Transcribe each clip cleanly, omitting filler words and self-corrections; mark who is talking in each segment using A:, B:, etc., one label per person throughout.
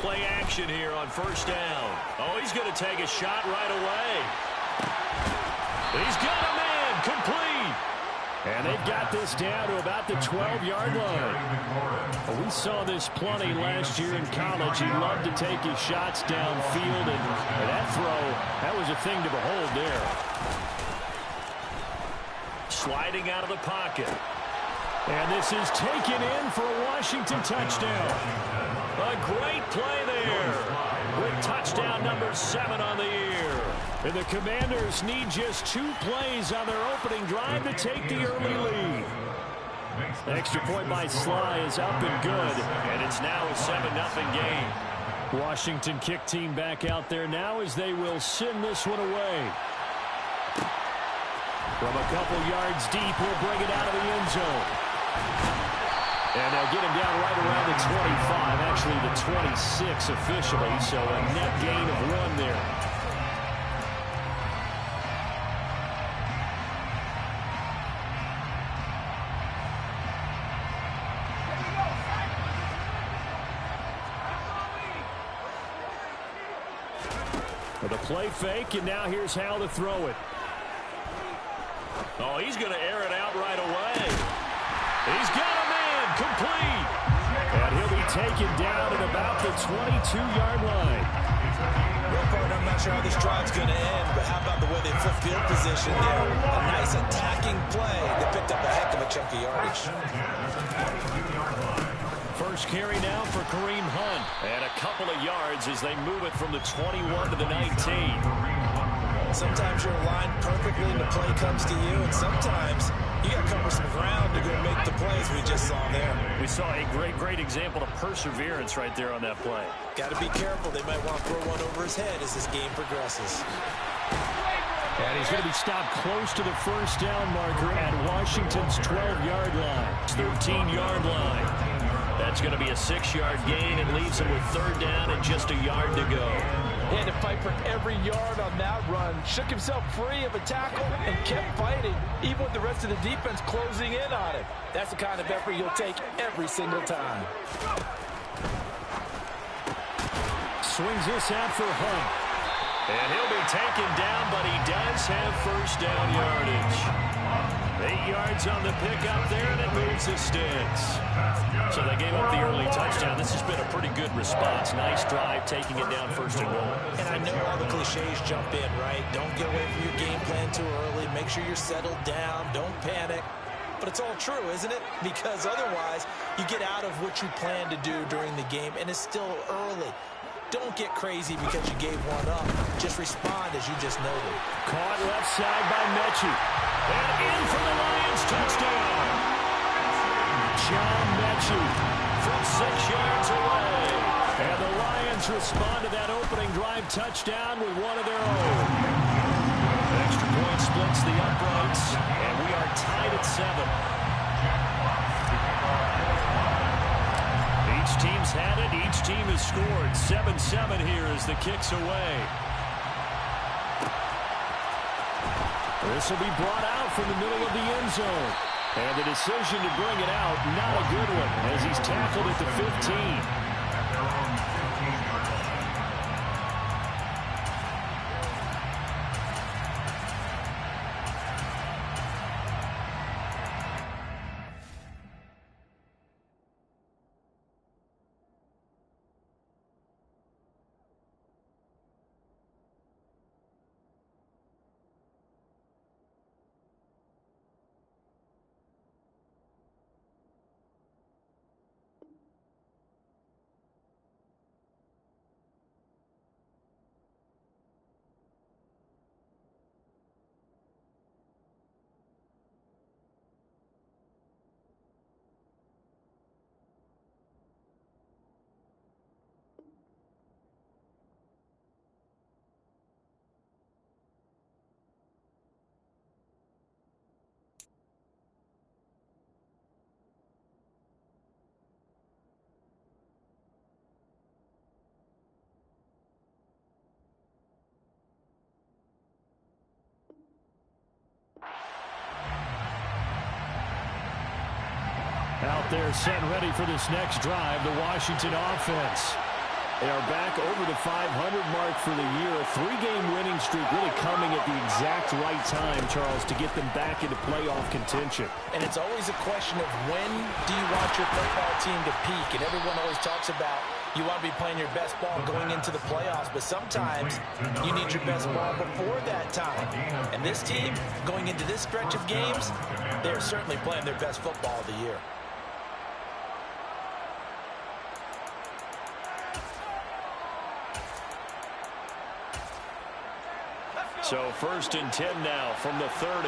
A: play action here on first down. Oh, he's going to take a shot right away. He's got a man complete.
B: And they've got this down to about the 12-yard line. Well, we saw this plenty last year in college. He loved to take his shots downfield, and that throw, that was a thing to behold there.
A: Sliding out of the pocket.
B: And this is taken in for a Washington touchdown.
A: A great play there with touchdown number 7 on the year.
B: And the Commanders need just 2 plays on their opening drive to take the early lead. Extra point by Sly is up and good.
A: And it's now a 7-0 game.
B: Washington kick team back out there now as they will send this one away. From a couple yards deep, he'll bring it out of the end zone. And they'll get him down right around the 25, actually the 26 officially, so a net gain of 1 there. With a play fake, and now here's how to throw it.
A: Oh, he's going to air it out right away. He's got a man complete.
B: And he'll be taken down at about the 22-yard line.
C: Well, partner, I'm not sure how this drive's going to end, but how about the way they flip field position there? A nice attacking play. They picked up a heck of a chunk of yardage.
B: First carry now for Kareem Hunt.
A: And a couple of yards as they move it from the 21 to the 19.
C: Sometimes you're aligned perfectly and the play comes to you, and sometimes you got to cover some ground to go make the plays we just saw there.
A: We saw a great example of perseverance right there on that play.
C: Got to be careful. They might want to throw one over his head as this game progresses.
B: And he's going to be stopped close to the first down marker at Washington's 12-yard line.
A: 13-yard line. That's going to be a 6-yard gain and leaves him with 3rd down and just a yard to go.
D: He had to fight for every yard on that run. Shook himself free of a tackle and kept fighting, even with the rest of the defense closing in on him. That's the kind of effort you'll take every single time.
B: Swings this out for Hunt.
A: And he'll be taken down, but he does have first down yardage. 8 yards on the pickup there, and it moves the sticks. So they gave up the early touchdown. This has been a pretty good response. Nice drive, taking it down 1st and goal.
C: And I know all the cliches jump in, right? Don't get away from your game plan too early. Make sure you're settled down. Don't panic. But it's all true, isn't it? Because otherwise, you get out of what you plan to do during the game, and it's still early. Don't get crazy because you gave one up. Just respond as you just noted.
B: Caught left side by Mechie.
A: And in for the Lions touchdown.
B: John Mechie
A: from 6 yards away.
B: And the Lions respond to that opening drive touchdown with one of their own.
A: Extra point splits the uprights, and we are tied at 7. Each team's had it. Each team has scored. 7-7 here as the kick's away.
B: This will be brought out from the middle of the end zone. And the decision to bring it out, not a good one, as he's tackled at the 15. Out there set ready for this next drive, the Washington offense. They are back over the 500 mark for the year. A 3-game winning streak really coming at the exact right time, Charles, to get them back into playoff contention.
C: And it's always a question of when do you want your football team to peak? And everyone always talks about you want to be playing your best ball going into the playoffs, but sometimes you need your best ball before that time. And this team, going into this stretch of games, they're certainly playing their best football of the year.
B: So 1st and 10 now from the 30.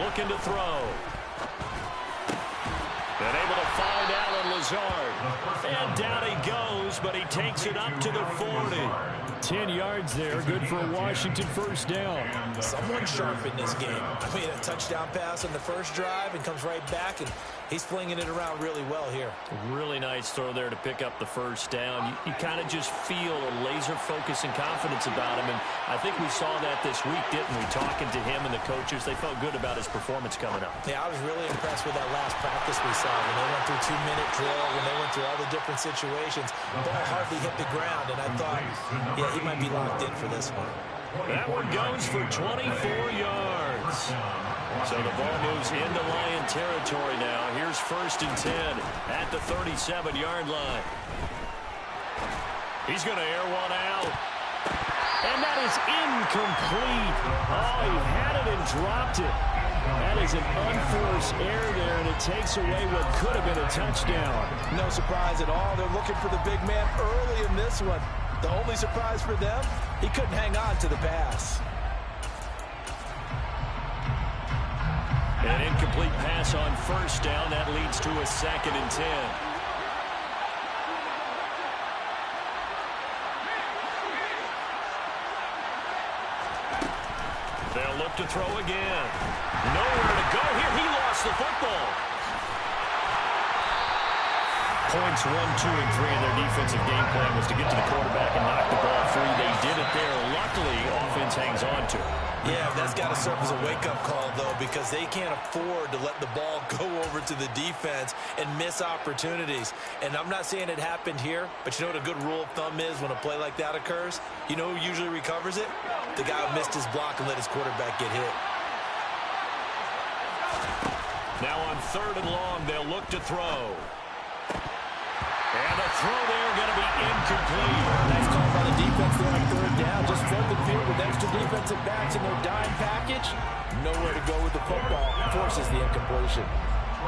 B: Looking to throw. And able to find Allen Lazard. And down he goes, but he takes it up to the 40. 10 yards there, good for a Washington 1st down.
C: Someone sharp in this game. I mean, a touchdown pass on the first drive and comes right back, and he's flinging it around really well here.
A: Really nice throw there to pick up the 1st down. You kind of just feel a laser focus and confidence about him, and I think we saw that this week, didn't we? Talking to him and the coaches, they felt good about his performance coming up.
C: Yeah, I was really impressed with that last practice we saw when they went through 2-minute drill, when they went through all the different situations. The ball hardly hit the ground, and I thought, yeah, he might be locked in for this one.
A: That one goes for 24 yards. So the ball moves into Lion territory now. Here's 1st and 10 at the 37-yard line. He's going to air one out. And that is incomplete. Oh, he had it and dropped it. That is an unforced error there, and it takes away what could have been a touchdown.
C: No surprise at all. They're looking for the big man early in this one. The only surprise for them, he couldn't hang on to the pass.
A: An incomplete pass on 1st down. That leads to a 2nd and 10. They'll look to throw again. Nowhere to go here. He lost the football. Points 1, 2, and 3 in their defensive game plan was to get to the quarterback and knock the ball free. They did it there. Luckily, offense hangs on to it.
C: Yeah, that's got to serve as a wake-up call, though, because they can't afford to let the ball go over to the defense and miss opportunities. And I'm not saying it happened here, but you know what a good rule of thumb is when a play like that occurs? You know who usually recovers it? The guy who missed his block and let his quarterback get hit.
A: Now on 3rd and long, they'll look to throw. And the throw there going to be incomplete.
D: Nice call by the defense there on 3rd down. Just flood the field with extra defensive backs in their dime package. Nowhere to go with the football. Forces the incompletion.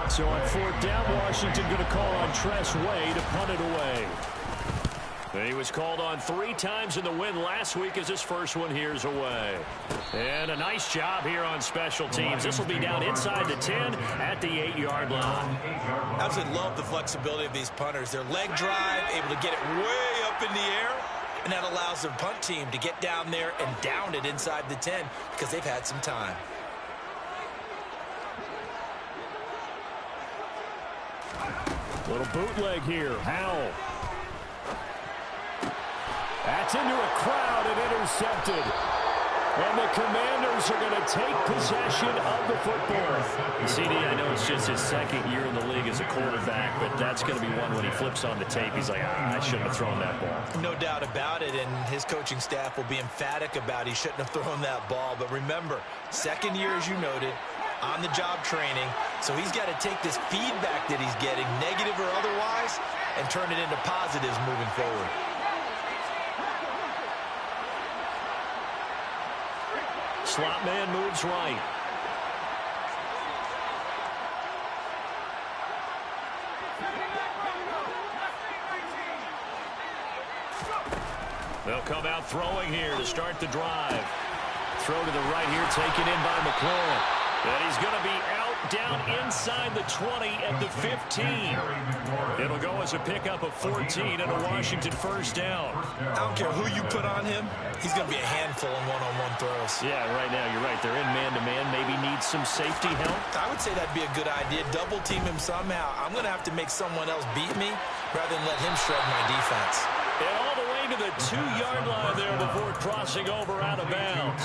B: So on 4th down, Washington going to call on Tress Way to punt it away.
A: He was called on 3 times in the win last week as his first one here's away. And a nice job here on special teams. This will be down inside the 10 at the 8-yard line.
C: I absolutely love the flexibility of these punters. Their leg drive, able to get it way up in the air, and that allows their punt team to get down there and down it inside the 10 because they've had some time.
B: Little bootleg here. Howell. That's into a crowd and intercepted. And the Commanders are going to take possession of the football.
A: CD, I know it's just his 2nd year in the league as a quarterback, but that's going to be one when he flips on the tape. He's like, I shouldn't have thrown that ball.
C: No doubt about it, and his coaching staff will be emphatic about he shouldn't have thrown that ball. But remember, 2nd year, as you noted, on-the-job training. So he's got to take this feedback that he's getting, negative or otherwise, and turn it into positives moving forward.
A: Slot man moves right. They'll come out throwing here to start the drive. Throw to the right here, taken in by McLaurin. And he's going to be out down inside the 20 at the 15. It'll go as a pickup of 14 and a Washington 1st down.
C: I don't care who you put on him. He's going to be a handful in one-on-one throws.
A: Yeah, right now you're right. They're in man-to-man. Maybe needs some safety help.
C: I would say that'd be a good idea. Double team him somehow. I'm going to have to make someone else beat me rather than let him shred my defense.
A: And all the way to the 2-yard line there before crossing over out of bounds.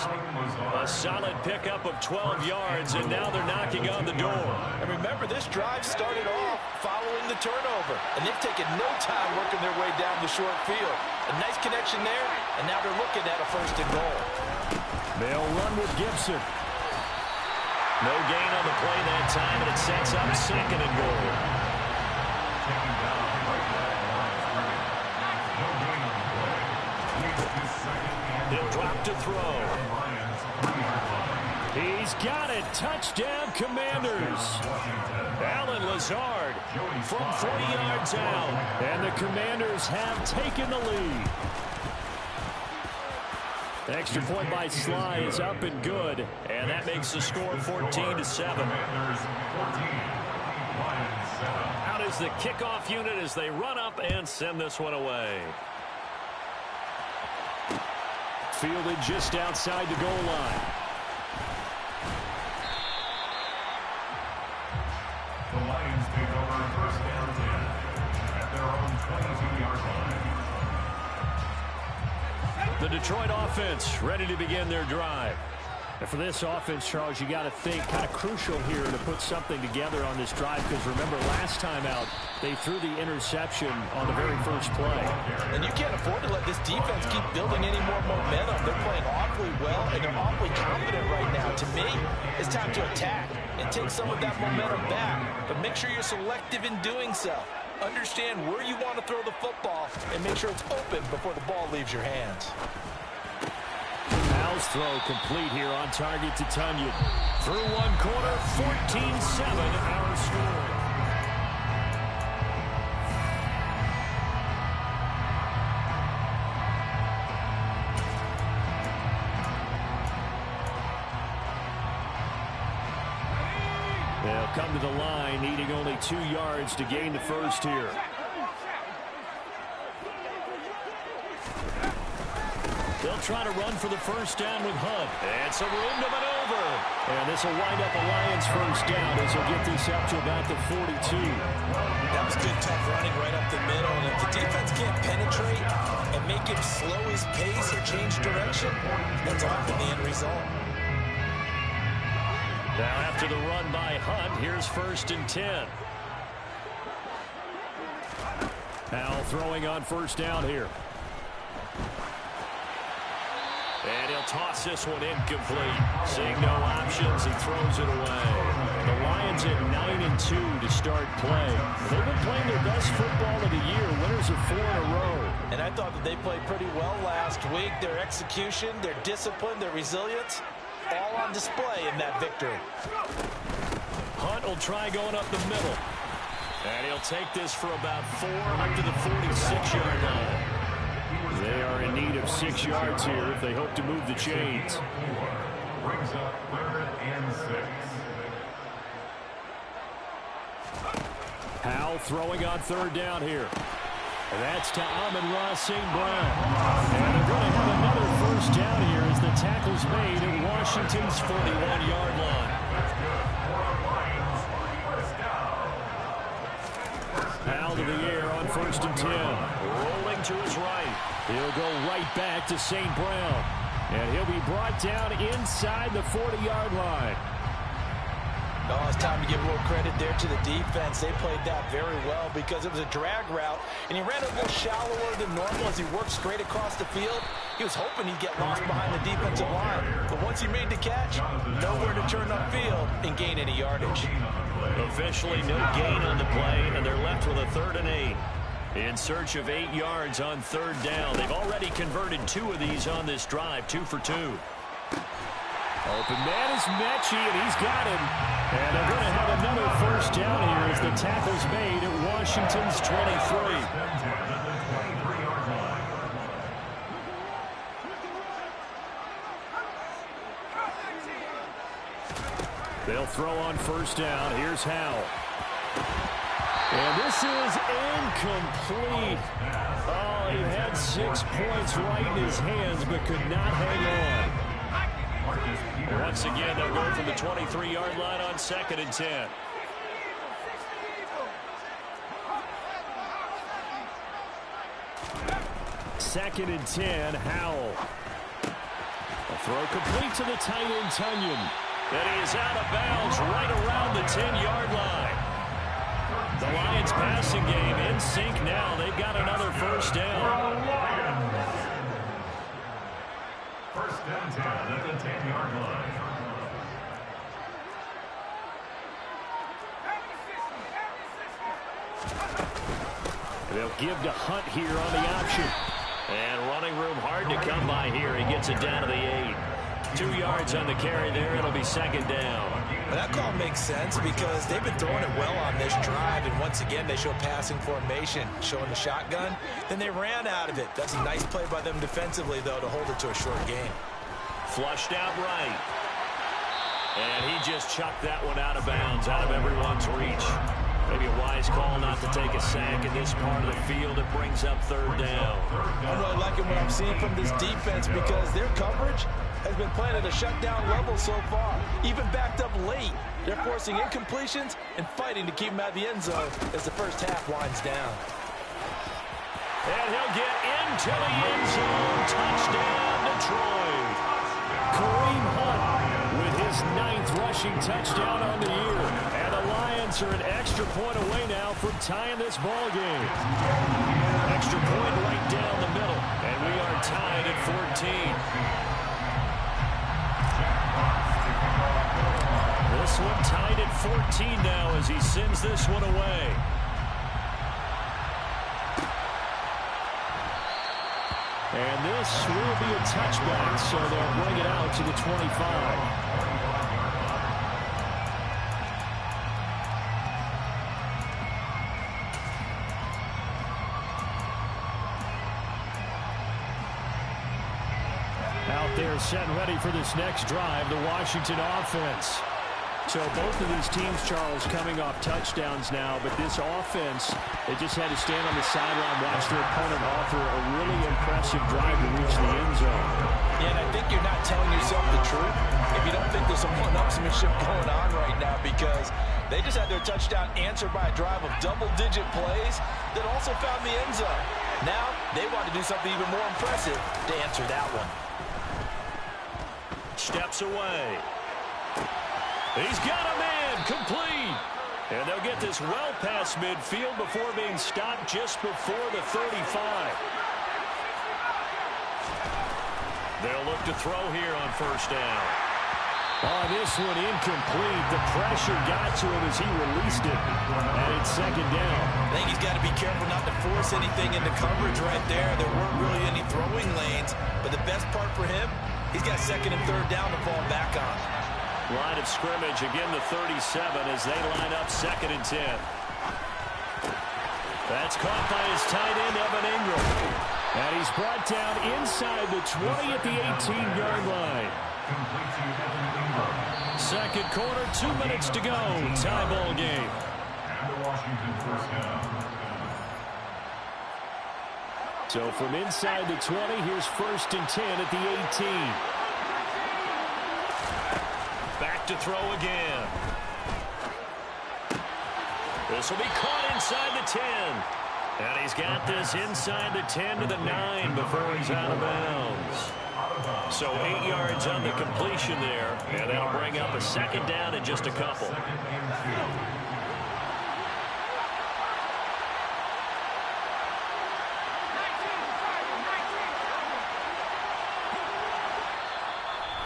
A: A solid pickup of 12 yards, and now they're knocking on the door.
C: And remember, this drive started off following the turnover, and they've taken no time working their way down the short field. A nice connection there, and now they're looking at a 1st and goal.
B: They'll run with Gibson.
A: No gain on the play that time, and it sets up 2nd and goal. He'll drop to throw.
B: He's got it. Touchdown, Commanders. Alan Lazard from 40 yards out. And the Commanders have taken the lead. The extra point by Sly is up and good.
A: And that makes the score 14-7. Out is the kickoff unit as they run up and send this one away.
B: Fielded just outside the goal line.
E: The Lions take over 1st down 10 at their own 22-yard line.
A: The Detroit offense ready to begin their drive.
B: And for this offense, Charles, you got to think kind of crucial here to put something together on this drive, because remember last time out they threw the interception on the very first play.
C: And you can't afford to let this defense keep building any more momentum. They're playing awfully well, and they're awfully confident right now. To me, it's time to attack and take some of that momentum back. But make sure you're selective in doing so. Understand where you want to throw the football and make sure it's open before the ball leaves your hands.
B: Powell's throw complete here on target to Tunyon.
A: Through one quarter, 14-7 our score.
B: They'll come to the line, needing only 2 yards to gain the first here.
A: They'll try to run for the first down with Hunt. And some room to maneuver.
B: And this will wind up a Lions first down as they'll get this up to about the 42.
C: That was good, tough running right up the middle. And if the defense can't penetrate and make him slow his pace or change direction, that's often the end result.
A: Now after the run by Hunt, here's 1st and 10.
B: Powell throwing on first down here.
A: And he'll toss this one incomplete. Seeing no options, he throws it away.
B: The Lions at 9-2 to start play. They've been playing their best football of the year. Winners of 4 in a row.
C: And I thought that they played pretty well last week. Their execution, their discipline, their resilience, all on display in that victory.
A: Hunt will try going up the middle. And he'll take this for about 4 up to the 46-yard line.
B: They are in need of 6 yards here if they hope to move the chains.
E: Brings up 3rd and 6.
B: Powell throwing on 3rd down here. And that's to Amon-Ra St. Brown. And they're going to have another first down here as the tackle's made at Washington's 41-yard line. Powell to the air on 1st and 10.
A: Rolling to his right.
B: He'll go right back to St. Brown. And he'll be brought down inside the 40-yard line.
C: Oh, it's time to give a little credit there to the defense. They played that very well because it was a drag route, and he ran a little shallower than normal as he worked straight across the field. He was hoping he'd get lost behind the defensive line. But once he made the catch, nowhere to turn upfield and gain any yardage.
A: Officially no gain on the play, and they're left with a 3rd and 8. In search of 8 yards on 3rd down. They've already converted 2 of these on this drive, 2 for 2.
B: Open man is Mechie, and he's got him. And they're going to have another first down here as the tackle's made at Washington's 23. They'll throw on first down. Here's Howell. And this is incomplete. Oh, he had 6 points right in his hands, but could not hang on.
A: Once again, they'll go from the 23-yard line on 2nd and 10.
B: Second and 10, Howell. A throw complete to the tight end, Tunyon.
A: And he is out of bounds right around the 10-yard line. The Lions passing game in sync now. They've got another first down.
E: First down 10 at the 10-yard line.
B: They'll give to Hunt here on the option.
A: And running room hard to come by here. He gets it down to the 8. 2 yards on the carry there. It'll be second down.
C: Well, that call makes sense because they've been throwing it well on this drive, and once again they show passing formation, showing the shotgun. Then they ran out of it. That's a nice play by them defensively, though, to hold it to a short gain.
A: Flushed out right. And he just chucked that one out of bounds, out of everyone's reach. Maybe a wise call not to take a sack in this part of the field. It brings up third down.
D: I'm really liking what I'm seeing from this defense because their coverage has been playing at a shutdown level so far. Even backed up late, they're forcing incompletions and fighting to keep them out of the end zone as the first half winds down.
A: And he'll get into the end zone. Touchdown, Detroit.
B: Kareem Hunt with his 9th rushing touchdown on the year.
A: And the Lions are an extra point away now from tying this ball game. Extra point right down the middle. And we are tied at 14. This one tied at 14 now as he sends this one away.
B: And this will be a touchback, so they'll bring it out to the 25. Out there set and ready for this next drive, the Washington offense. So both of these teams, Charles, coming off touchdowns now, but this offense, they just had to stand on the sideline, watch their opponent offer a really impressive drive to reach the end zone.
D: Yeah, and I think you're not telling yourself the truth if you don't think there's some one-upsmanship going on right now because they just had their touchdown answered by a drive of double-digit plays that also found the end zone. Now they want to do something even more impressive to answer that one.
A: Steps away. He's got a man complete. And they'll get this well past midfield before being stopped just before the 35. They'll look to throw here on first down.
B: Oh, this one incomplete. The pressure got to him as he released it. And it's second down.
C: I think he's got to be careful not to force anything into coverage right there. There weren't really any throwing lanes. But the best part for him, he's got second and third down to fall back on.
A: Line of scrimmage, again the 37 as they line up second and 10. That's caught by his tight end, Evan Ingram.
B: And he's brought down inside the 20 at the 18-yard line.
A: Second quarter, 2 minutes to go. Tie ball game.
E: And the Washington first down.
B: So from inside the 20, here's first and 10 at the 18.
A: Back to throw again. This will be caught inside the 10. And he's got this inside the 10 to the 9 before he's out of bounds. So 8 yards on the completion there. And that'll bring up a second down in just a couple.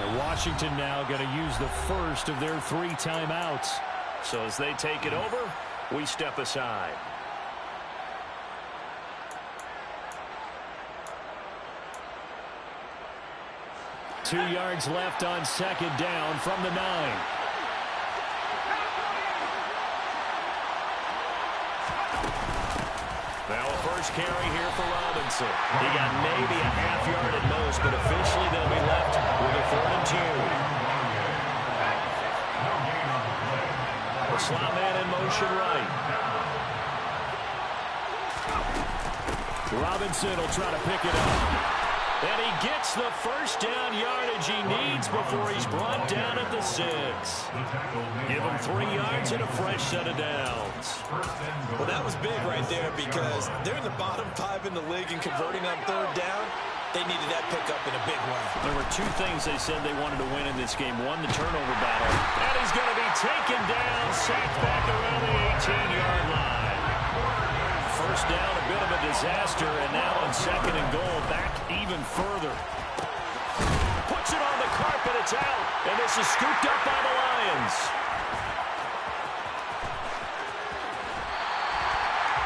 B: And Washington now going to use the first of their 3 timeouts.
A: So as they take it over, we step aside.
B: Two yards left on second down from the 9.
A: Now a first carry here for Robinson. He got maybe a half yard at most, but officially they'll be left with a 4th and 2. The slot man in motion right.
B: Robinson will try to pick it up.
A: And he gets the first down yardage he needs before he's brought down at the 6. Give him 3 yards and a fresh set of downs.
C: Well, that was big right there because they're in the bottom 5 in the league and converting on third down. They needed that pickup in a big way.
A: There were 2 things they said they wanted to win in this game. One, the turnover battle. And he's going to be taken down, sacked back around the 18-yard line.
B: first down, a bit of a disaster, and now on second and goal, back even further. Puts it on the carpet, it's out, and this is scooped up by the Lions.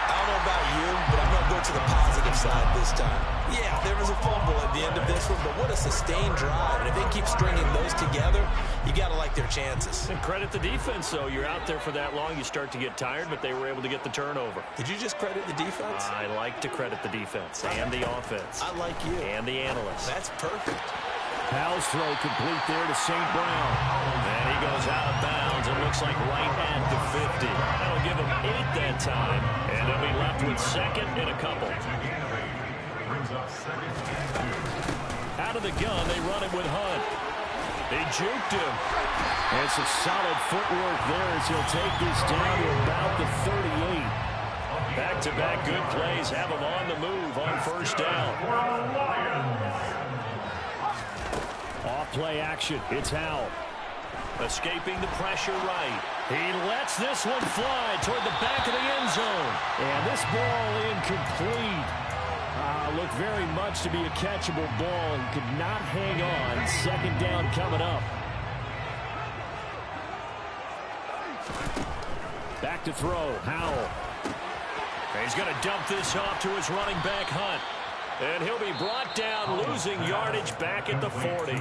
C: I don't know about you, but I'm going to go to the positive side this time. Yeah, there was a fumble at the end of this one, but what a sustained drive. And if they keep stringing those together, you got to like their chances.
B: And credit the defense, though. You're out there for that long, you start to get tired, but they were able to get the turnover.
C: Did you just credit the defense?
B: I like to credit the defense and the offense.
C: I like you.
B: And the analysts.
C: That's perfect.
B: Powell's throw complete there to St. Brown. And he goes out of bounds. It looks like right at the 50. That'll give him 8 that time. And they'll be left with second and a couple. Out of the gun, they run it with Hunt. They juked him. And it's a solid footwork there as he'll take this down to about the 38. Back-to-back good plays have him on the move on first down. Off-play action. It's Howell. Escaping the pressure right. He lets this one fly toward the back of the end zone. And this ball incomplete. Looked very much to be a catchable ball and could not hang on. Second down coming up. Back to throw. Howell. He's going to dump this off to his running back, Hunt. And he'll be brought down, losing yardage back at the 40.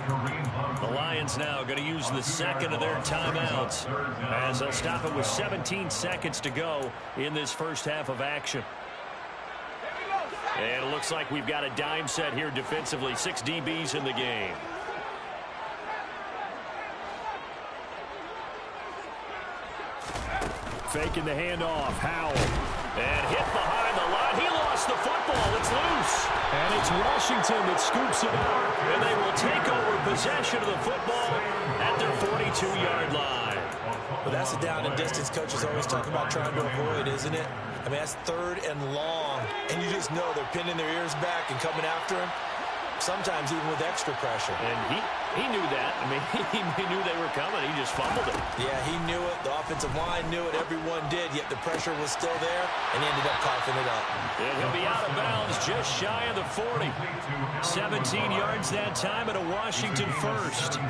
B: The Lions now going to use the second of their timeouts as they'll stop it with 17 seconds to go in this first half of action. And it looks like we've got a dime set here defensively. 6 DBs in the game. Faking the handoff. Howell. And hit behind the line. He lost the football. It's loose. And it's Washington that scoops it out. And they will take over possession of the football at their 42-yard line.
C: Well, that's the down and distance coaches always talk about trying to avoid, isn't it? I mean, that's third and long. And you just know they're pinning their ears back and coming after him. Sometimes even with extra pressure.
B: And he knew that. I mean, he knew they were coming. He just fumbled it.
C: Yeah, he knew it. The offensive line knew it. Everyone did. Yet the pressure was still there, and he ended up coughing it up.
B: And he'll be out of bounds just shy of the 40. 17 yards that time at a Washington first.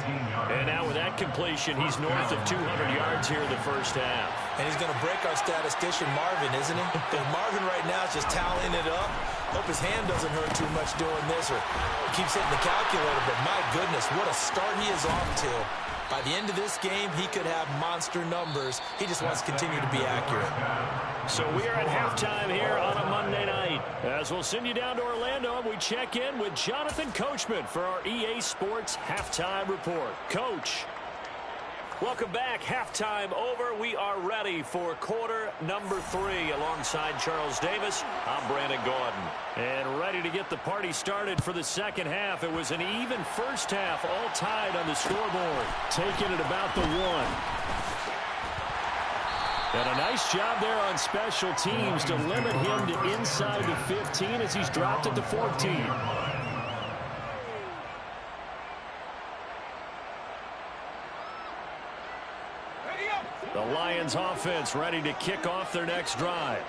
B: And now with that completion, he's north of 200 yards here in the first half.
C: And he's going to break our statistician Marvin, isn't he? Because Marvin right now is just tallying it up. Hope his hand doesn't hurt too much doing this or keeps hitting the calculator. But my goodness, what a start he is off to. By the end of this game, he could have monster numbers. He just wants to continue to be accurate.
B: So we are at halftime here on a Monday night. As we'll send you down to Orlando, we check in with Jonathan Coachman for our EA Sports Halftime Report. Coach. Welcome back. Halftime over. We are ready for quarter number 3 alongside Charles Davis. I'm Brandon Gordon. And ready to get the party started for the second half. It was an even first half, all tied on the scoreboard. Taking it about the 1. And a nice job there on special teams to limit him to inside the 15 as he's dropped at the 14. The Lions offense ready to kick off their next drive.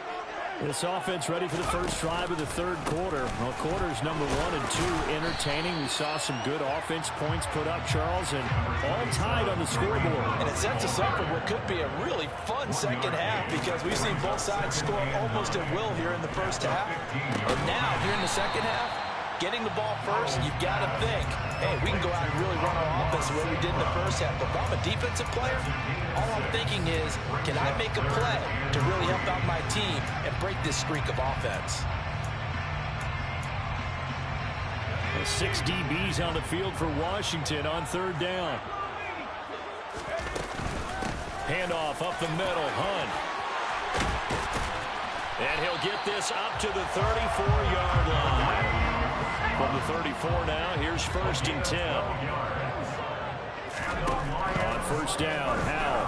B: This offense ready for the first drive of the third quarter. Well, quarters number 1 and 2 entertaining. We saw some good offense points put up, Charles, and all tied on the scoreboard.
D: And it sets us up for what could be a really fun second half because we've seen both sides score almost at will here in the first half. And now, here in the second half, getting the ball first, you've got to think, hey, we can go out and really run our offense the way we did in the first half. But if I'm a defensive player, all I'm thinking is, can I make a play to really help out my team and break this streak of offense?
B: 6 DBs on the field for Washington on third down. Handoff up the middle, Hunt. And he'll get this up to the 34-yard line. From the 34 now, here's first and 10. On first down, Howell.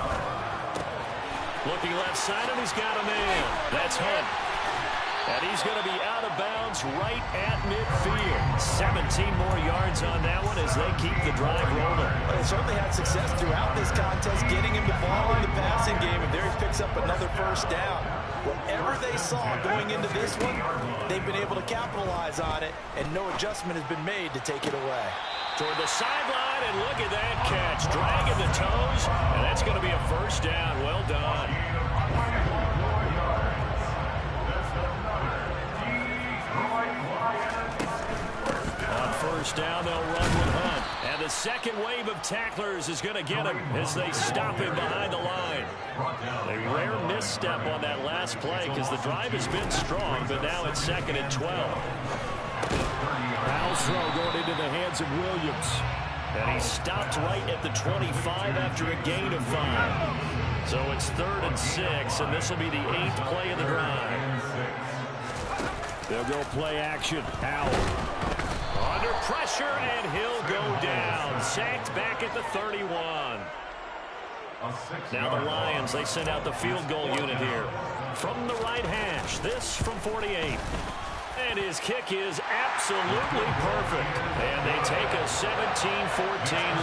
B: Looking left side, and he's got a man. That's Hunt. And he's going to be out of bounds right at midfield. 17 more yards on that one as they keep the drive rolling.
D: Well, they certainly had success throughout this contest, getting him the ball in the passing game, and there he picks up another first down. Whatever
C: whatever they saw going into this one, they've been able to capitalize on it, and no adjustment has been made to take it away.
A: Toward the sideline, and look at that catch. Dragging the toes, and that's going to be a first down. Well done. On first down, they'll run with Hunt. And the second wave of tacklers is going to get him as they stop him behind the line. A rare misstep on that last play because the drive has been strong, but now it's 2nd and 12.
B: Bowles throw going into the hands of Williams.
A: And he stopped right at the 25 after a gain of 5. So it's 3rd and 6, and this will be the 8th play of the drive.
B: They'll go play action. Howell.
A: Under pressure, and he'll go down. Sacked back at the 31. Now the Lions, they send out the field goal unit here. From the right hash, this from 48. And his kick is absolutely perfect. And they take a 17-14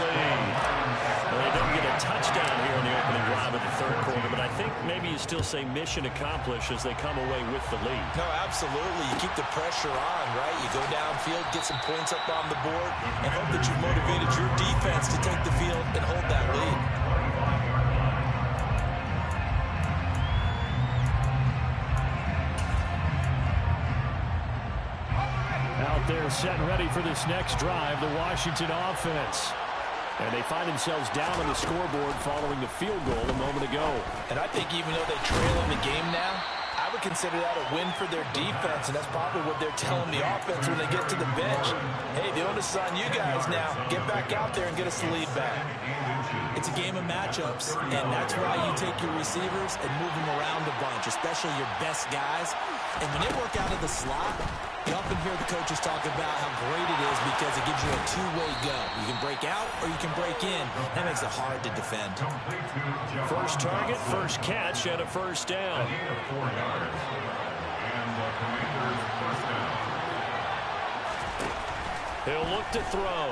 A: lead. Well, they don't get a touchdown here in the opening drive of the 3rd quarter, but I think maybe you still say mission accomplished as they come away with the lead.
C: No, absolutely. You keep the pressure on, right? You go downfield, get some points up on the board, and hope that you've motivated your defense to take the field and hold that lead.
B: They're set and ready for this next drive, the Washington offense. And they find themselves down on the scoreboard following the field goal a moment ago.
C: And I think even though they trail in the game now, I would consider that a win for their defense, and that's probably what they're telling the offense when they get to the bench. Hey, the onus is on you guys now. Get back out there and get us the lead back. It's a game of matchups, and that's why you take your receivers and move them around a bunch, especially your best guys. And when they work out of the slot, you often hear the coaches talk about how great it is because it gives you a two-way go. You can break out or you can break in. That makes it hard to defend.
A: First target, first catch, and a first down. He'll look to throw.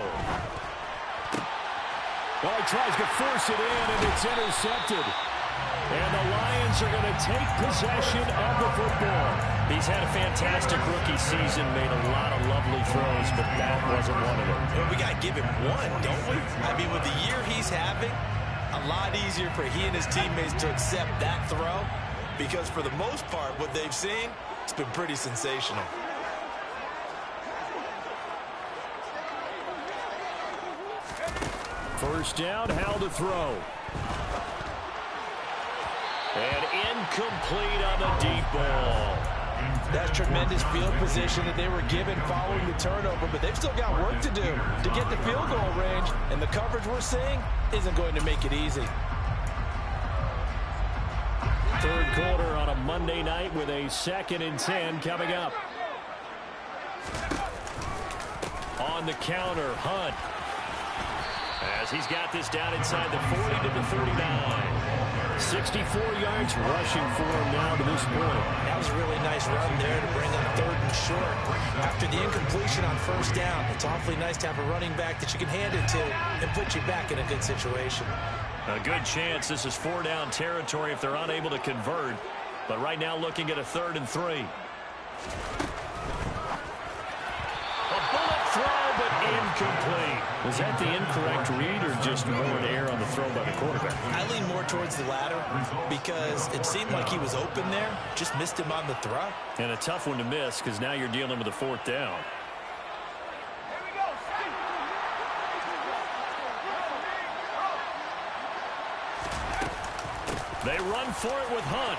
B: Well, he tries to force it in, and it's intercepted. And the Lions are going to take possession of the football.
A: He's had a fantastic rookie season, made a lot of lovely throws, but that wasn't one of them.
C: Well, we got to give him one, don't we? I mean, with the year he's having, a lot easier for he and his teammates to accept that throw because for the most part, what they've seen, it's been pretty sensational.
B: First down, Howell to throw.
A: And incomplete on the deep ball.
C: That's tremendous field position that they were given following the turnover, but they've still got work to do to get the field goal range, and the coverage we're seeing isn't going to make it easy.
B: 3rd quarter on a Monday night with a 2nd and 10 coming up. On the counter, Hunt.
A: As he's got this down inside the 40 to the 39.
B: 64 yards rushing for him now to this point.
C: That was a really nice run there to bring up 3rd and short. After the incompletion on first down, it's awfully nice to have a running back that you can hand it to and put you back in a good situation.
A: A good chance this is 4-down territory if they're unable to convert. But right now looking at a 3rd and 3. A bullet throw, but incomplete.
B: Was that the incorrect read or just more air on the throw by the quarterback?
C: I lean more towards the latter because it seemed like he was open there, just missed him on the throw.
A: And a tough one to miss because now you're dealing with a 4th down. They run for it with Hunt.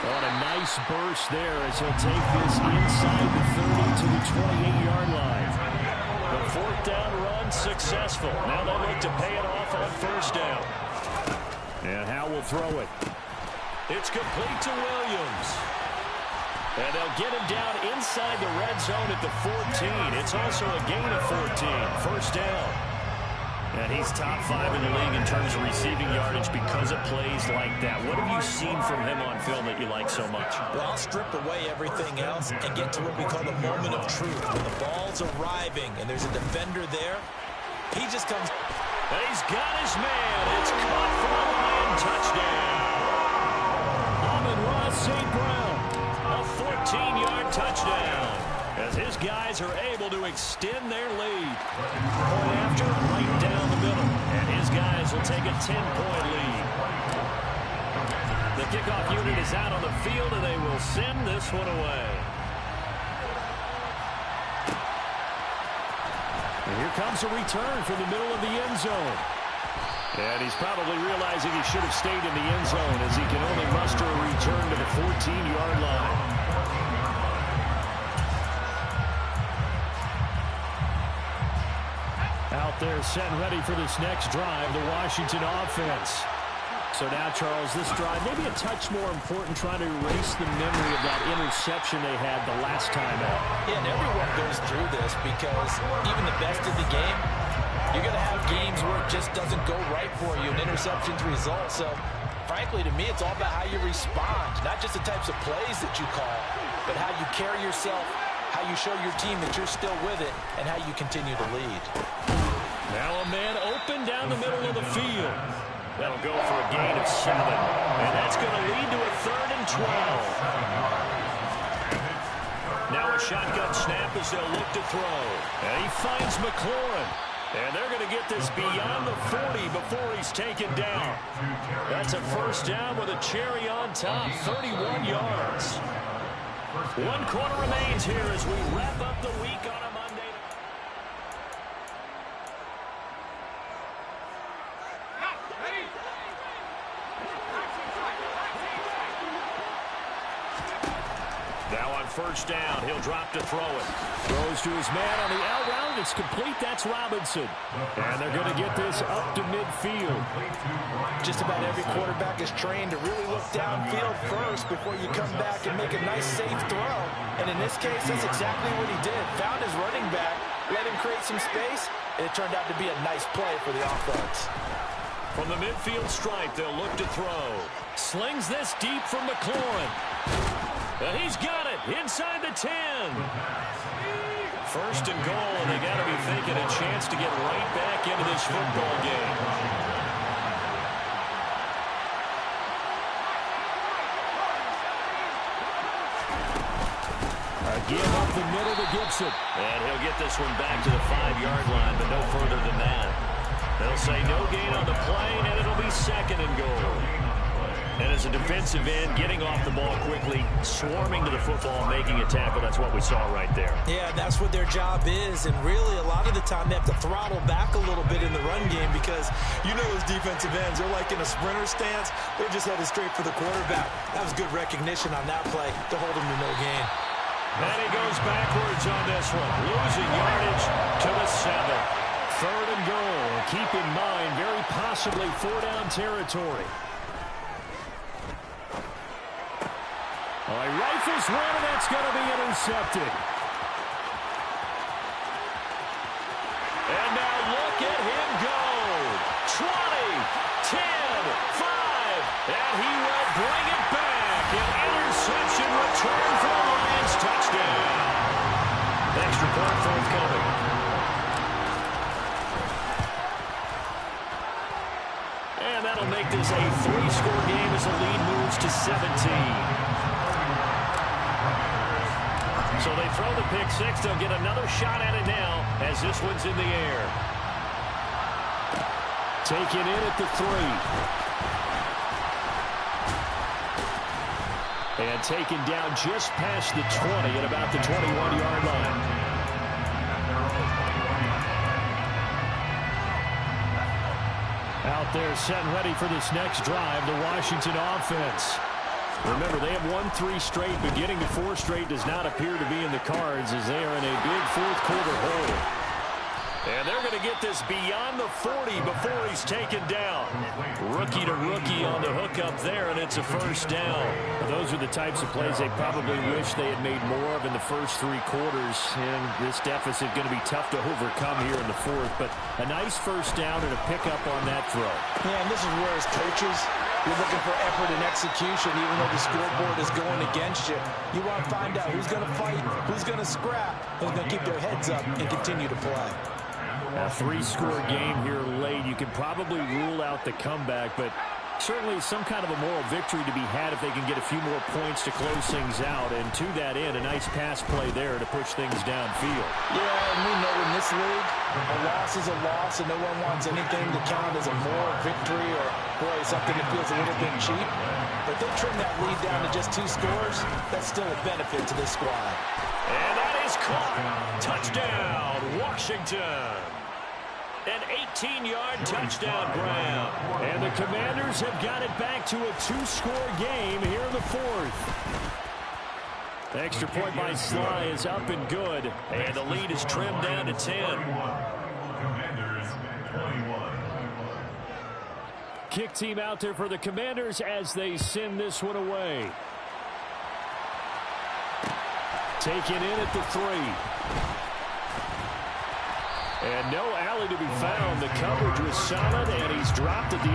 B: On a nice burst there as he'll take this inside the 30 to the 28-yard line.
A: The 4th down run successful. Now they look to pay it off on first down.
B: And Howell will throw it.
A: It's complete to Williams. And they'll get him down inside the red zone at the 14. It's also a gain of 14. First down. And he's top 5 in the league in terms of receiving yardage because of plays like that. What have you seen from him on film that you like so much?
C: Well, I'll strip away everything else and get to what we call the moment of truth. When the ball's arriving and there's a defender there, he just comes.
A: And he's got his man. It's caught for a Lion touchdown.
B: Amon-Ra St.
A: touchdown, as his guys are able to extend their lead. Point after, right down the middle, and his guys will take a 10-point lead. The kickoff unit is out on the field, and they will send this one away.
B: And here comes a return from the middle of the end zone. And he's probably realizing he should have stayed in the end zone, as he can only muster a return to the 14-yard line. Out there set and ready for this next drive, the Washington offense. So now, Charles, this drive maybe a touch more important, trying to erase the memory of that interception they had the last time out.
C: Yeah, and everyone goes through this because even the best of the game, you're going to have games where it just doesn't go right for you, and interceptions result. So, frankly, to me, it's all about how you respond, not just the types of plays that you call, but how you carry yourself, how you show your team that you're still with it, and how you continue to lead.
B: Now a man open down the middle of the field.
A: That'll go for a gain of 7, and that's going to lead to a 3rd and 12. Now a shotgun snap as they'll look to throw.
B: And he finds McLaurin.
A: And they're going to get this beyond the 40 before he's taken down. That's a first down with a cherry on top, 31 yards. 1 quarter remains here as we wrap up the week on a Monday. Now on first down, he'll drop to throw it.
B: Throws to his man on the out route. It's complete. That's Robinson. And they're going to get this up to midfield.
C: Just about every quarterback is trained to really look downfield first before you come back and make a nice, safe throw. And in this case, that's exactly what he did. Found his running back, let him create some space, and it turned out to be a nice play for the offense.
A: From the midfield stripe, they'll look to throw.
B: Slings this deep from McLaurin.
A: And he's got it inside the 10. First and goal, and they got to be thinking a chance to get right back into this football game.
B: A give up the middle to Gibson.
A: And he'll get this one back to the 5-yard line, but no further than that. They'll say no gain on the play, and it'll be 2nd and goal. And as a defensive end, getting off the ball quickly, swarming to the football, making a tackle, that's what we saw right there.
C: Yeah, that's what their job is. And really, a lot of the time, they have to throttle back a little bit in the run game because you know those defensive ends, they're like in a sprinter stance. They're just headed straight for the quarterback. That was good recognition on that play to hold him to no gain.
A: And he goes backwards on this one, losing yardage to the 7.
B: 3rd and goal. Keep in mind, very possibly 4-down territory. All right, rifles one, and that's going to be intercepted.
A: And now look at him go. 20, 10, 5, and he will bring it back. An interception return for the Lions. Touchdown. Extra point forthcoming. And that'll make this a 3-score game as the lead moves to 17. So they throw the pick 6. They'll get another shot at it now as this one's in the air.
B: Taken in at the 3. And taken down just past the 20 at about the 21-yard line. Out there set and ready for this next drive, the Washington offense. Remember, they have won 3 straight, but getting to 4 straight does not appear to be in the cards as they are in a big 4th quarter hole.
A: And they're going to get this beyond the 40 before he's taken down. Rookie to rookie on the hook up there, and it's a first down.
B: Those are the types of plays they probably wish they had made more of in the first 3 quarters. And this deficit going to be tough to overcome here in the 4th. But a nice first down and a pickup on that throw.
C: Yeah, and this is where as coaches, you're looking for effort and execution, even though the scoreboard is going against you. You want to find out who's going to fight, who's going to scrap, who's going to keep their heads up and continue to play.
B: A 3-score game here late. You could probably rule out the comeback, but Certainly some kind of a moral victory to be had if they can get a few more points to close things out. And to that end, a nice pass play there to push things downfield.
D: Yeah, and we know in this league, a loss is a loss, and no one wants anything to count as a moral victory or, boy, something that feels a little bit cheap. But they trim that lead down to just 2 scores. That's still a benefit to this squad.
A: And that is caught. Touchdown, Washington. An 18-yard touchdown grab.
B: And the Commanders have got it back to a 2-score game here in the 4th. The extra point by Sly is up and good.
A: And the lead is trimmed down to 10.
E: Commanders 21.
B: Kick team out there for the Commanders as they send this one away. Taken in at the 3. And no alley to be found. The coverage was solid, and he's dropped at the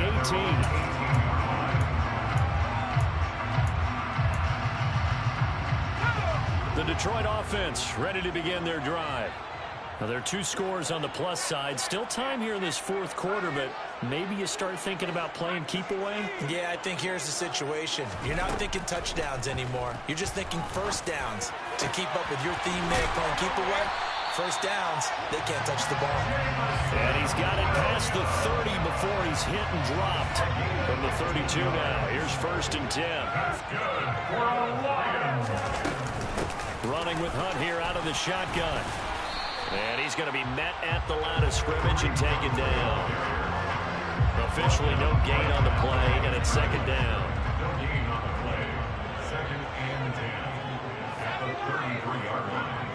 B: 18. The Detroit offense ready to begin their drive. Now, there are 2 scores on the plus side. Still time here in this 4th quarter, but maybe you start thinking about playing keep away?
C: Yeah, I think here's the situation. You're not thinking touchdowns anymore. You're just thinking first downs. To keep up with your theme there, playing keep away, first downs, they can't touch the ball.
A: And he's got it past the 30 before he's hit and dropped. From the 32 now, here's 1st and 10.
E: That's good for the Lions.
A: Running with Hunt here out of the shotgun. And he's going to be met at the line of scrimmage and taken down. Officially no gain on the play, and it's 2nd down.
E: No gain on the play. 2nd and 10 at the 33-yard line.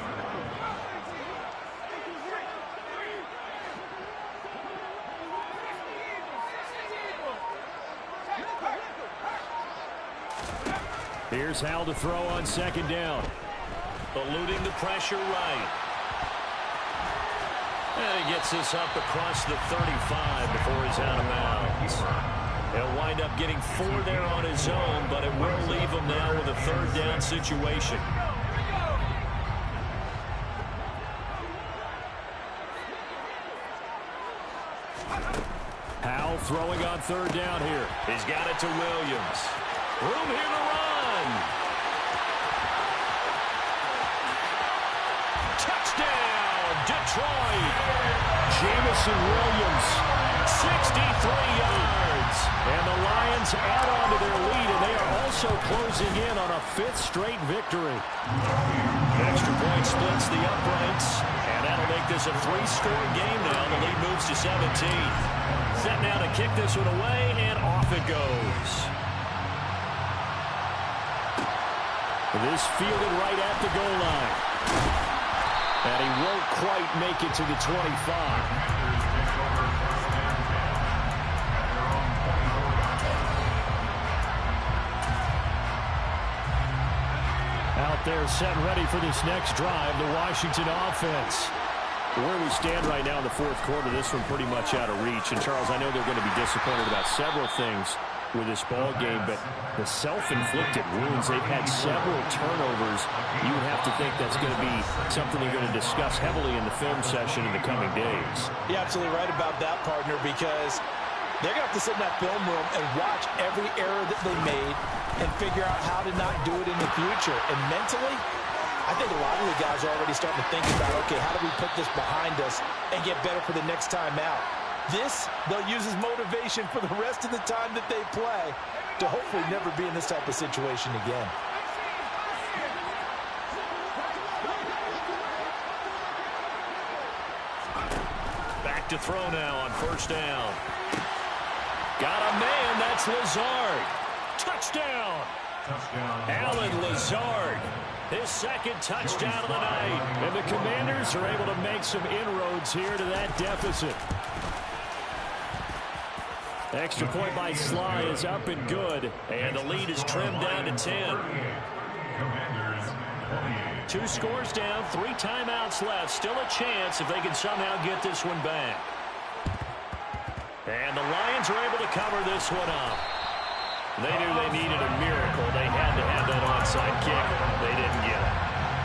B: Here's Hal to throw on 2nd down.
A: Eluding the pressure right. And he gets this up across the 35 before he's out of bounds. He'll wind up getting 4 there on his own, but it will leave him now with a 3rd down situation.
B: Hal throwing on 3rd down here.
A: He's got it to Williams. Room here to run. Touchdown, Detroit.
B: Jamison Williams.
A: 63 yards.
B: And the Lions add on to their lead, and they are also closing in on a 5th straight victory.
A: Extra point splits the uprights, and that'll make this a 3-score game now. The lead moves to 17. Set now to kick this one away, and off it goes.
B: This fielded right at the goal line. And he won't quite make it to the 25. Out there set ready for this next drive, the Washington offense. Where we stand right now in the 4th quarter, this one pretty much out of reach. And, Charles, I know they're going to be disappointed about several things with this ball game, but the self-inflicted wounds, they've had several turnovers. You would have to think that's going to be something they're going to discuss heavily in the film session in the coming days.
D: You're absolutely right about that, partner, because they're going to have to sit in that film room and watch every error that they made and figure out how to not do it in the future. And mentally, I think a lot of the guys are already starting to think about, okay, how do we put this behind us and get better for the next time out? This, they'll use as motivation for the rest of the time that they play to hopefully never be in this type of situation again.
A: Back to throw now on 1st down. Got a man, that's Lazard. Touchdown. Alan Lazard. His 2nd touchdown of the night.
B: And the Commanders are able to make some inroads here to that deficit. Extra point by Sly is up and good.
A: And the lead is trimmed down to 10. 2 scores down, 3 timeouts left. Still a chance if they can somehow get this one back. And the Lions are able to cover this one up. They knew they needed a miracle. They had to have that onside kick. They didn't get it.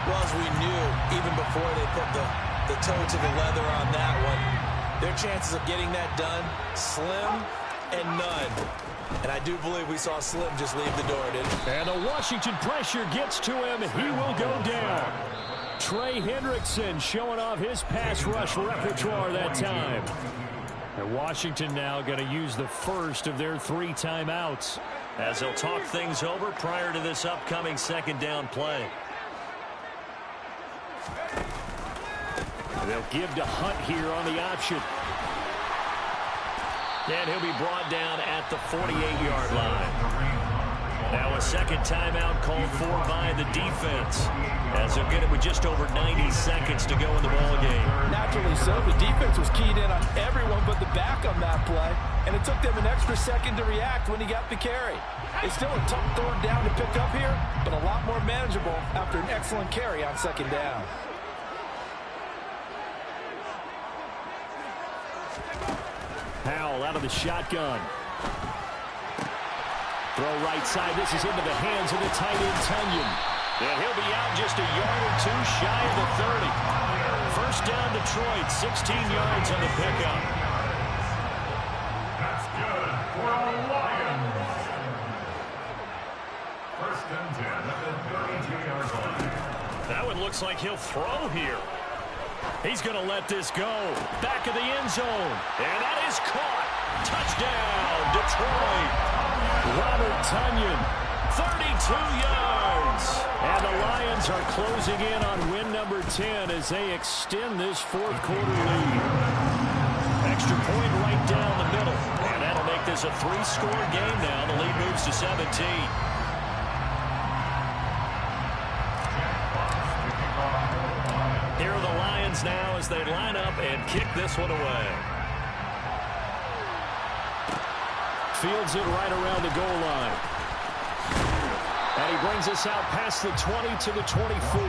C: Well, as we knew, even before they put the toe to the leather on that one, their chances of getting that done, slim and none. And I do believe we saw Slim just leave the door, didn't he?
B: And the Washington pressure gets to him. He will go down. Trey Hendrickson showing off his pass rush repertoire that time. And Washington now going to use the first of their 3 timeouts,
A: as they'll talk things over prior to this upcoming second down play.
B: They'll give to Hunt here on the option.
A: And he'll be brought down at the 48-yard line. Now a second timeout called for by the defense, as they'll get it with just over 90 seconds to go in the ball game.
D: Naturally so. The defense was keyed in on everyone but the back on that play, and it took them an extra second to react when he got the carry. It's still a tough third down to pick up here, but a lot more manageable after an excellent carry on second down.
B: Powell out of the shotgun. Throw right side. This is into the hands of the tight end, Tunyon.
A: And he'll be out just a yard or 2 shy of the 30. First down, Detroit, 16 yards on the pickup.
E: That's good for the Lions. First and 10 at the 32-yard line.
A: That one looks like he'll throw here. He's going to let this go. Back of the end zone. And that is caught. Touchdown, Detroit.
B: Robert Tunyon.
A: 32 yards.
B: And the Lions are closing in on win number 10 as they extend this fourth quarter lead.
A: Extra point right down the middle. And that'll make this a 3-score game now. The lead moves to 17. Here are the Lions now as they line up and kick this one away.
B: Fields it right around the goal line. And he brings us out past the 20 to the 24.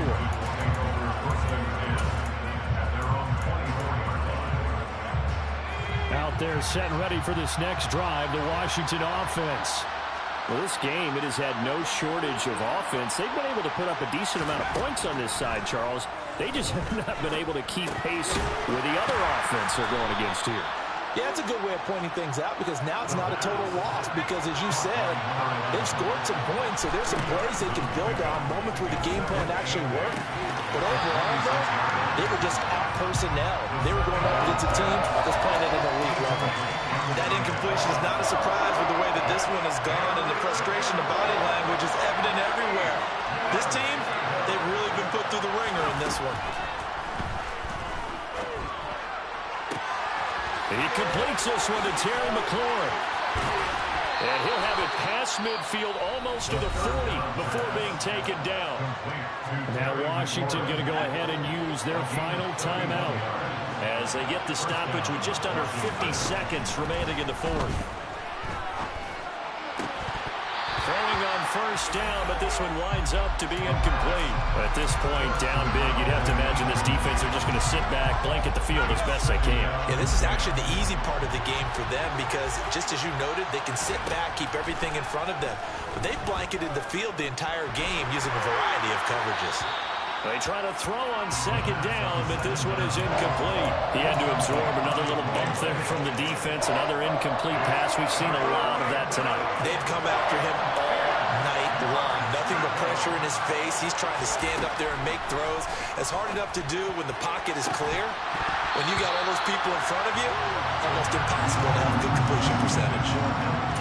B: Out there set and ready for this next drive, the Washington offense. Well, this game, it has had no shortage of offense. They've been able to put up a decent amount of points on this side, Charles. They just have not been able to keep pace with the other offense they're going against here.
D: Yeah, it's a good way of pointing things out because now it's not a total loss because, as you said, they've scored some points, so there's some plays they can build on, moments where the game plan actually worked. But overall, though, they were just out personnel. They were going up against a team that's playing at an elite level.
C: That incompletion is not a surprise with the way that this one has gone, and the frustration, the body language is evident everywhere. This team, they've really been put through the ringer in this one.
A: He completes this one to Terry McLaurin. And he'll have it past midfield almost to the 40 before being taken down.
B: Now Washington going to go ahead and use their final timeout
A: as they get the stoppage with just under 50 seconds remaining in the fourth. Throwing on first down, but this one winds up to be incomplete. At this point, down big, you'd have to imagine this defense are just going to sit back, blanket the field as best they can.
C: Yeah, this is actually the easy part of the game for them because, just as you noted, they can sit back, keep everything in front of them. But they've blanketed the field the entire game using a variety of coverages.
A: They try to throw on second down, but this one is incomplete. He had to absorb another little bump there from the defense, another incomplete pass. We've seen a lot of that tonight.
C: They've come after him all night long. Nothing but pressure in his face. He's trying to stand up there and make throws. It's hard enough to do when the pocket is clear. When you got all those people in front of you, almost impossible to have a good completion percentage.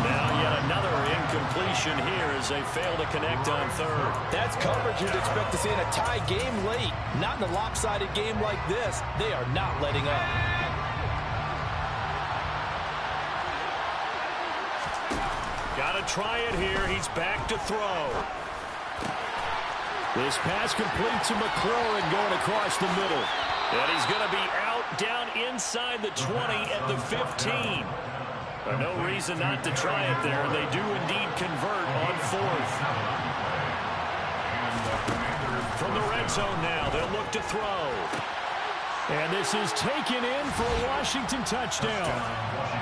A: Now yet another incompletion here as they fail to connect on third.
D: That's coverage you'd expect to see in a tie game late. Not in a lopsided game like this. They are not letting up.
A: Got to try it here. He's back to throw.
B: This pass complete to McLaurin going across the middle.
A: And he's going to be out down inside the 20 at the 15. But no reason not to try it there. They do indeed convert on fourth. From the red zone now, they'll look to throw.
B: And this is taken in for a Washington touchdown.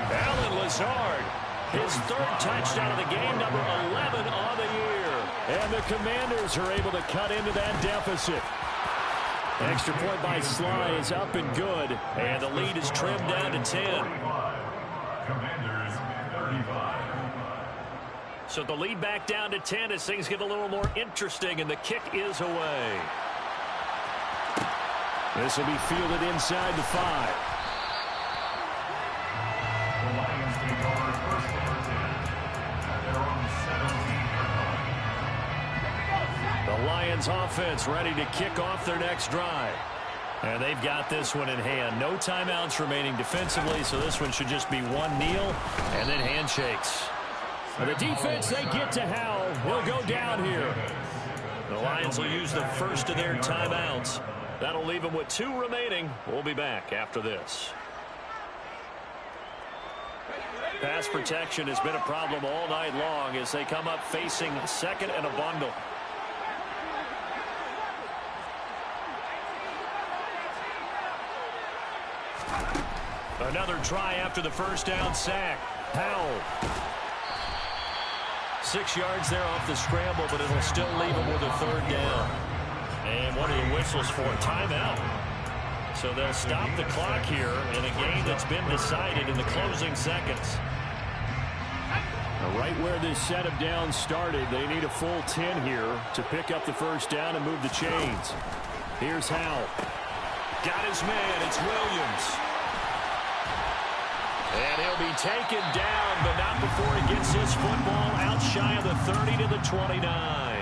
A: Allen Lazard, his third touchdown of the game, number 11 on the year.
B: And the Commanders are able to cut into that deficit. Extra point by Sly is up and good.
A: And the lead is trimmed down to 10.
E: Commanders 35.
A: So the lead back down to 10 as things get a little more interesting, and the kick is away.
B: This will be fielded inside the 5.
E: The Lions take over first and 10 at their own 17-yard line.
A: The Lions offense ready to kick off their next drive. And they've got this one in hand. No timeouts remaining defensively, so this one should just be one kneel and then handshakes.
B: The defense, they get to Howell. He'll go down here.
A: The Lions will use the first of their timeouts. That'll leave them with 2 remaining. We'll be back after this. Pass protection has been a problem all night long as they come up facing second and a bundle. Another try after the first down sack. Howell. 6 yards there off the scramble, but it'll still leave him with a 3rd down. And one of the whistles for a timeout. So they'll stop the clock here in a game that's been decided in the closing seconds.
B: Right where this set of downs started, they need a full 10 here to pick up the first down and move the chains. Here's Howell.
A: Got his man. It's Williams. And he'll be taken down, but not before he gets his football out shy of the 30 to the 29.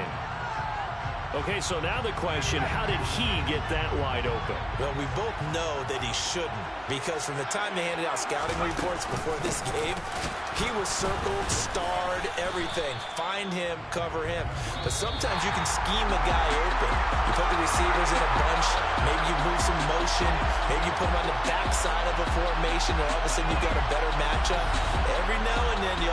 A: Okay, so now the question, how did he get that wide open?
C: Well, we both know that he shouldn't, because from the time they handed out scouting reports before this game, he was circled, starred, everything. Find him, cover him. But sometimes you can scheme a guy open. You put the receivers in a bunch, maybe you move some motion, maybe you put him on the backside of a formation, and all of a sudden you've got a better matchup. Every now and then you